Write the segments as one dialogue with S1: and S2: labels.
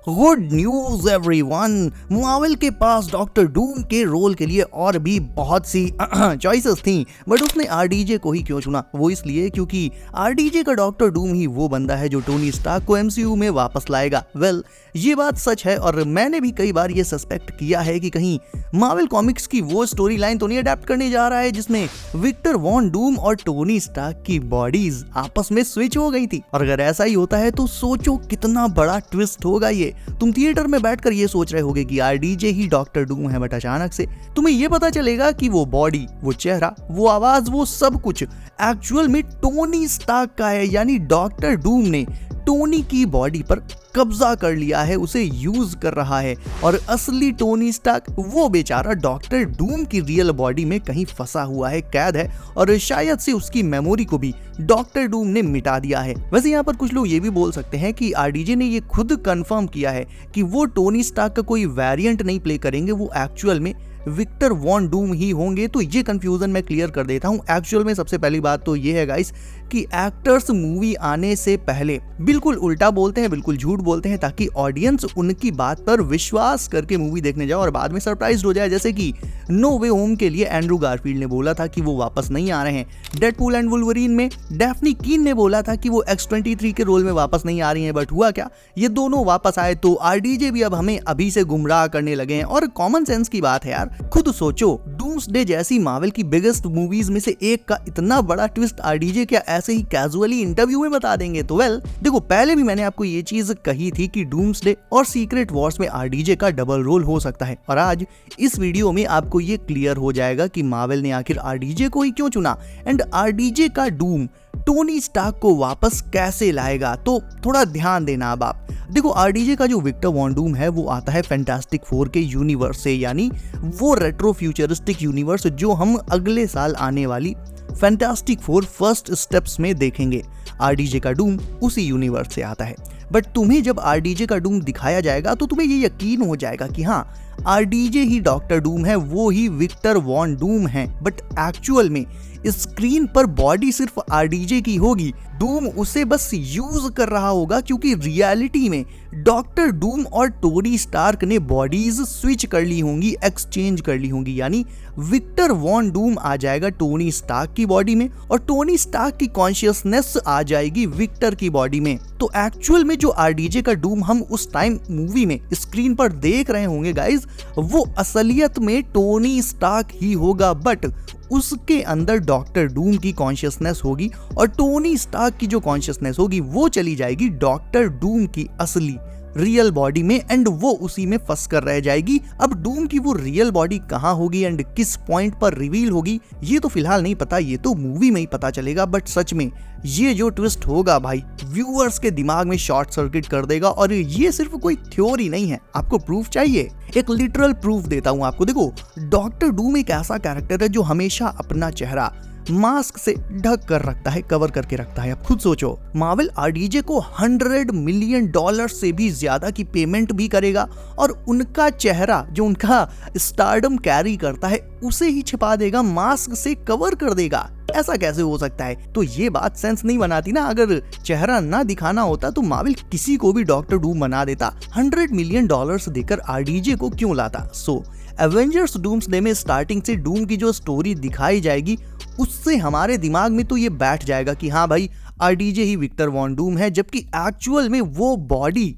S1: Good news everyone, Marvel के पास doctor Doom के role के लिए और भी बहुत सी चॉइसेस थी, बट उसने आरडीजे को ही क्यों चुना? वो इसलिए क्योंकि आरडीजे का डॉक्टर डूम ही वो बंदा है जो टोनी स्टार्क को एमसीयू में वापस लाएगा। वेल, ये बात सच है और मैंने भी कई बार ये सस्पेक्ट किया है कि कहीं मार्वल कॉमिक्स की वो स्टोरी लाइन तो नहीं अडेप्ट करने जा रहा है जिसमें विक्टर वॉन डूम और टोनी स्टार्क की बॉडीज आपस में स्विच हो गई थी। और अगर ऐसा ही होता है तो सोचो कितना बड़ा ट्विस्ट होगा ये। तुम थिएटर में बैठकर ये सोच रहे होगे कि आरडीजे ही डॉक्टर डूम है, बट अचानक से तुम्हें ये पता चलेगा कि वो बॉडी, वो चेहरा, वो आवाज, वो सब कुछ एक्चुअल में टोनी स्टार्क का है। यानी डॉक्टर डूम ने टोनी की बॉडी पर कब्जा कर लिया है, उसे यूज कर रहा है और असली टोनी स्टार्क वो बेचारा डॉक्टर डूम की रियल बॉडी में कहीं फंसा हुआ है, कैद है और शायद से उसकी मेमोरी को भी डॉक्टर डूम ने मिटा दिया है। वैसे यहाँ पर कुछ लोग ये भी बोल सकते हैं कि आरडीजे ने ये खुद कंफर्म किया है कि वो टोनी स्टार्क का कोई वेरिएंट नहीं प्ले करेंगे, वो एक्चुअल में विक्टर वॉन डूम ही होंगे। तो ये कंफ्यूजन मैं क्लियर कर देता हूँ। एक्चुअल में सबसे पहली बात तो ये है गाइस कि एक्टर्स मूवी आने से पहले बिल्कुल उल्टा बोलते हैं, बिल्कुल झूठ बोलते हैं ताकि ऑडियंस उनकी बात पर विश्वास करके मूवी देखने जाए और बाद में सरप्राइज्ड हो जाए। जैसे कि नो वे होम के लिए एंड्रू गारफील्ड ने बोला था कि वो वापस नहीं आ रहे हैं। डेडपूल एंड वुल्वरीन में डैफ्नी कीन ने बोला था कि वो X-23 के रोल में वापस नहीं आ रही हैं, बट हुआ क्या, ये दोनों वापस आए। तो आरडीजे भी अब हमें अभी से गुमराह करने लगे हैं और कॉमन सेंस की बात है यार। खुद सोचो, डूम्सडे जैसी मार्वल की बिगेस्ट मूवीज में से एक का इतना बड़ा ट्विस्ट आरडीजे क्या ऐसे ही कैजुअली इंटरव्यू में बता देंगे? तो वेल देखो, पहले भी मैंने आपको ये चीज कही थी कि डूम्सडे और सीक्रेट वॉर्स में आरडीजे का डबल रोल हो सकता है और आज इस वीडियो में आपको ये क्लियर हो जाएगा कि मार्वल ने आखिर आरडीजे को ही क्यों चुना एंड आरडीजे का डूम टोनी स्टार्क को वापस कैसे लाएगा। तो थोड़ा ध्यान देना। अब आप देखो, आरडीजे का जो विक्टर वॉन डूम है वो आता है फैंटास्टिक फोर के यूनिवर्स से, यानी वो रेट्रो फ्यूचरिस्टिक यूनिवर्स जो हम अगले साल आने वाली फैंटास्टिक फोर फर्स्ट स्टेप्स में देखेंगे। आरडीजे का डूम उसी यूनिवर्स से आता है, बट तुम्हें जब आरडीजे का डूम दिखाया जाएगा तो तुम्हें ये यकीन हो जाएगा कि हाँ, आरडीजे ही डॉक्टर डूम है, वो ही विक्टर वॉन डूम है। बट एक्चुअल में स्क्रीन पर बॉडी सिर्फ आरडीजे की होगी, डूम उसे बस यूज कर रहा होगा क्योंकि रियलिटी में डॉक्टर डूम और टोनी स्टार्क ने बॉडीज स्विच कर ली होंगी, एक्सचेंज कर ली होंगी। यानी विक्टर वॉन डूम आ जाएगा टोनी स्टार्क की बॉडी में और टोनी स्टार्क की कॉन्शियसनेस आ जाएगी विक्टर की बॉडी में। तो एक्चुअल में जो आरडीजे का डूम हम उस टाइम मूवी में स्क्रीन पर देख रहे होंगे गाइज, वो असलियत में टोनी स्टार्क ही होगा, बट उसके अंदर डॉक्टर डूम की कॉन्शियसनेस होगी और टोनी स्टार्क की जो कॉन्शियसनेस होगी वो चली जाएगी डॉक्टर डूम की असली रियल बॉडी में एंड वो उसी में फंस कर रह जाएगी। अब डूम की वो रियल बॉडी कहाँ होगी एंड किस पॉइंट पर रिवील होगी ये तो फिलहाल नहीं पता, ये तो मूवी में ही पता चलेगा। बट सच में ये जो ट्विस्ट होगा भाई, व्यूअर्स के दिमाग में शॉर्ट सर्किट कर देगा और ये सिर्फ कोई थ्योरी नहीं है। आपको प्रूफ चाहिए? एक लिटरल प्रूफ देता हूं आपको। देखो, डॉक्टर डूम एक ऐसा कैरेक्टर है जो हमेशा अपना चेहरा मास्क से ढक कर रखता है, कवर करके रखता है। अब खुद सोचो, मार्वल आरडीजे को $100 मिलियन से भी ज्यादा की पेमेंट भी करेगा और उनका चेहरा जो उनका स्टारडम कैरी करता है उसे ही छिपा देगा, मास्क से कवर कर देगा। ऐसा कैसे हो सकता है? तो ये बात सेंस नहीं बनाती ना। अगर चेहरा ना दिखाना होता तो मार्वल किसी को भी डॉक्टर डूम बना देता, $100 मिलियन देकर आरडीजे को क्यों लाता? सो एवेंजर्स डूम्सडे में स्टार्टिंग से डूम की जो स्टोरी दिखाई जाएगी उससे हमारे दिमाग में तो ये बैठ जाएगा कि हाँ भाई, आरडीजे ही विक्टर वॉन डूम है, जबकि एक्चुअल में वो बॉडी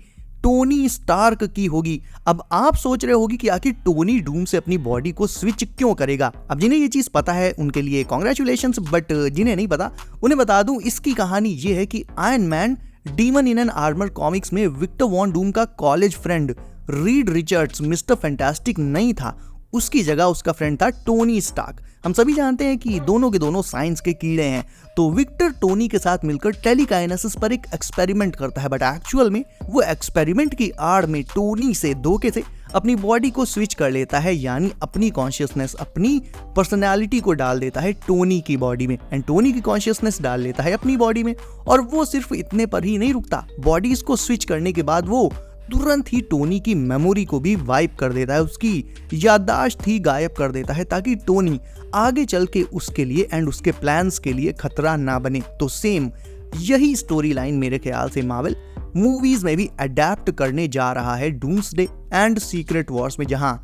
S1: टोनी स्टार्क की होगी। अब आप सोच रहे होगी कि आखिर टोनी डूम से अपनी बॉडी को स्विच क्यों करेगा? अब जिन्हें ये चीज पता है उनके लिए कॉन्ग्रेचुलेशंस, बट जिन्हें नहीं पता उन्हें बता दूं, इसकी कहानी ये है कि iron man demon in an armour comics में विक्टर वॉन डूम का college friend Reed Richards mister fantastic नहीं था, उसकी जगह उसका फ्रेंड था टोनी स्टार्क। हम सभी जानते हैं कि दोनों के दोनों साइंस के कीड़े हैं। तो विक्टर टोनी के साथ मिलकर टेलीकाइनेसिस पर एक एक्सपेरिमेंट करता है, बट एक्चुअल में वो एक्सपेरिमेंट की आड़ में टोनी से धोखे से अपनी बॉडी को स्विच कर लेता है, यानी अपनी कॉन्शियसनेस, अपनी पर्सनैलिटी को डाल देता है टोनी की बॉडी में एंड टोनी की कॉन्शियसनेस डाल लेता है अपनी बॉडी में। और वो सिर्फ इतने पर ही नहीं रुकता, बॉडीज को स्विच करने के बाद वो तुरंत ही टोनी की मेमोरी को भी वाइप कर देता है, उसकी याददाश्त ही गायब कर देता है ताकि टोनी आगे चल के उसके लिए एंड उसके प्लान्स के लिए खतरा ना बने। तो सेम यही स्टोरी लाइन मेरे ख्याल से मार्वल मूवीज में भी अडेप्ट करने जा रहा है डूम्सडे एंड सीक्रेट वॉर्स में, जहां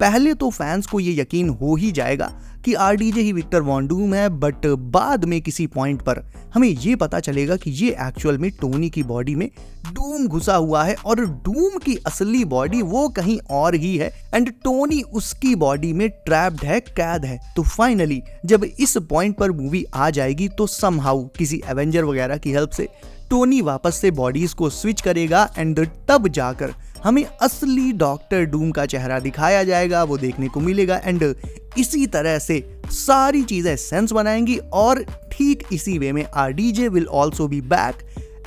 S1: पहले तो फैंस को ये यकीन हो ही जाएगा कि आरडीजे ही विक्टर वॉन डूम है, बट बाद में किसी पॉइंट पर हमें ये पता चलेगा कि ये एक्चुअल में टोनी की बॉडी में डूम घुसा हुआ है और डूम की असली बॉडी वो कहीं और ही है एंड टोनी उसकी बॉडी में ट्रैप्ड है, कैद है। तो फाइनली जब इस पॉइंट पर मूवी आ जाएगी तो समहाउ किसी एवेंजर वगैरह की हेल्प से टोनी वापस से बॉडीज को स्विच करेगा एंड तब जाकर हमें असली डॉक्टर डूम का चेहरा दिखाया जाएगा, वो देखने को मिलेगा एंड इसी तरह से सारी चीजें सेंस बनाएंगी और ठीक इसी वे में RDJ will also be back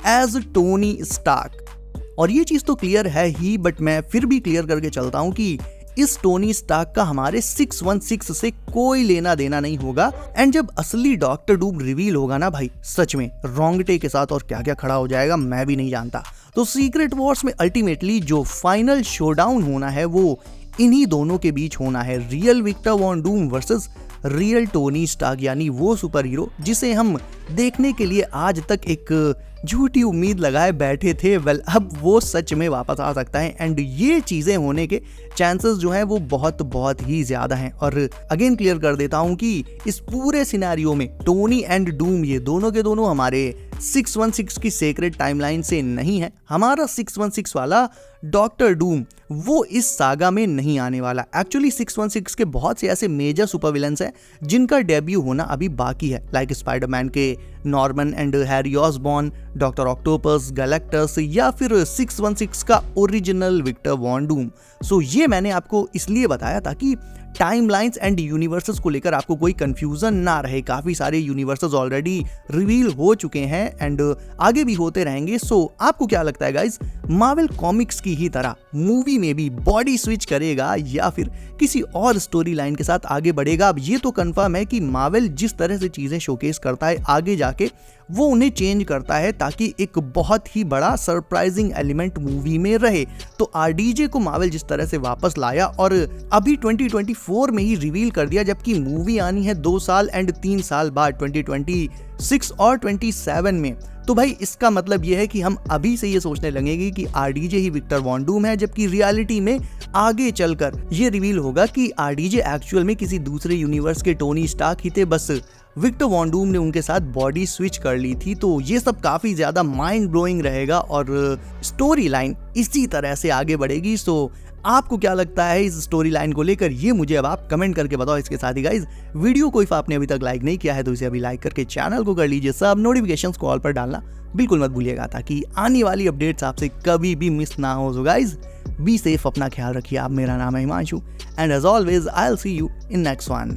S1: as Tony Stark. और ये चीज तो क्लियर है ही, बट मैं फिर भी क्लियर करके चलता हूं कि इस टोनी स्टार्क का हमारे 616 से कोई लेना देना नहीं होगा एंड जब असली डॉक्टर डूम रिवील होगा ना भाई, सच में रोंगटे के साथ और क्या क्या खड़ा हो जाएगा मैं भी नहीं जानता। तो सीक्रेट वॉर्स में अल्टीमेटली जो फाइनल शोडाउन होना है वो इन्हीं दोनों के बीच होना है, real Victor von Doom versus real Tony Stark, यानी वो सुपर हीरो जिसे हम देखने के लिए आज तक एक झूठी उम्मीद लगाए बैठे थे। वेल अब वो सच में वापस आ सकता है एंड ये चीजें होने के चांसेस जो हैं वो बहुत ही ज्यादा हैं। और अगेन क्लियर कर देता हूं कि इस पूरे सिनेरियो में टोनी एंड डूम ये दोनों के दोनों हमारे 616 की सीक्रेट टाइमलाइन से नहीं है। हमारा 616 वाला डॉक्टर डूम वो इस सागा में नहीं आने वाला। एक्चुअली 616 के बहुत से ऐसे मेजर सुपर विलन्स हैं जिनका डेब्यू होना अभी बाकी है, लाइक स्पाइडरमैन के Norman and Harry Osborn, doctor Octopus, Galactus या फिर 616 का original Victor von Doom. So ये मैंने आपको इसलिए बताया ताकि टाइमलाइंस एंड यूनिवर्सेस को लेकर आपको कोई कंफ्यूजन ना रहे। काफी सारे यूनिवर्सेस ऑलरेडी रिवील हो चुके हैं एंड आगे भी होते रहेंगे। सो आपको क्या लगता है गाइज, मार्वल कॉमिक्स की ही तरह मूवी में भी बॉडी स्विच करेगा या फिर किसी और स्टोरी लाइन के साथ आगे बढ़ेगा? अब ये तो कंफर्म है कि मार्वल जिस तरह से चीजें शोकेस करता है आगे जाके वो उन्हें चेंज करता है ताकि एक बहुत ही बड़ा सरप्राइजिंग एलिमेंट मूवी में रहे। तो आरडीजे को मार्वल जिस तरह से वापस लाया और अभी 2024 में ही रिवील कर दिया, जबकि मूवी आनी है 2 साल एंड 3 साल बाद 2026 और 27 में, तो भाई इसका मतलब यह है कि हम अभी से ये सोचने लगेंगे कि आरडीजे ही विक्टर वॉन डूम है, जबकि रियलिटी में आगे चलकर ये रिवील होगा कि आरडीजे एक्चुअल में किसी दूसरे यूनिवर्स के टोनी स्टार्क ही थे, बस विक्टर वॉन डूम ने उनके साथ बॉडी स्विच कर ली थी। तो ये सब काफी ज्यादा माइंड ब्लोइंग रहेगा और स्टोरी लाइन इसी तरह से आगे बढ़ेगी। सो आपको क्या लगता है इस स्टोरी लाइन को लेकर, ये मुझे अब आप कमेंट करके बताओ। इसके साथ ही गाइज वीडियो को इफ आपने अभी तक लाइक नहीं किया है तो इसे अभी लाइक करके चैनल को कर लीजिए सब, नोटिफिकेशंस को ऑल पर डालना बिल्कुल मत भूलिएगा ताकि आने वाली अपडेट्स आपसे कभी भी मिस ना हो। सो गाइज बी सेफ, अपना ख्याल रखिए। आप, मेरा नाम है Himanshu and as always I will see you in next one.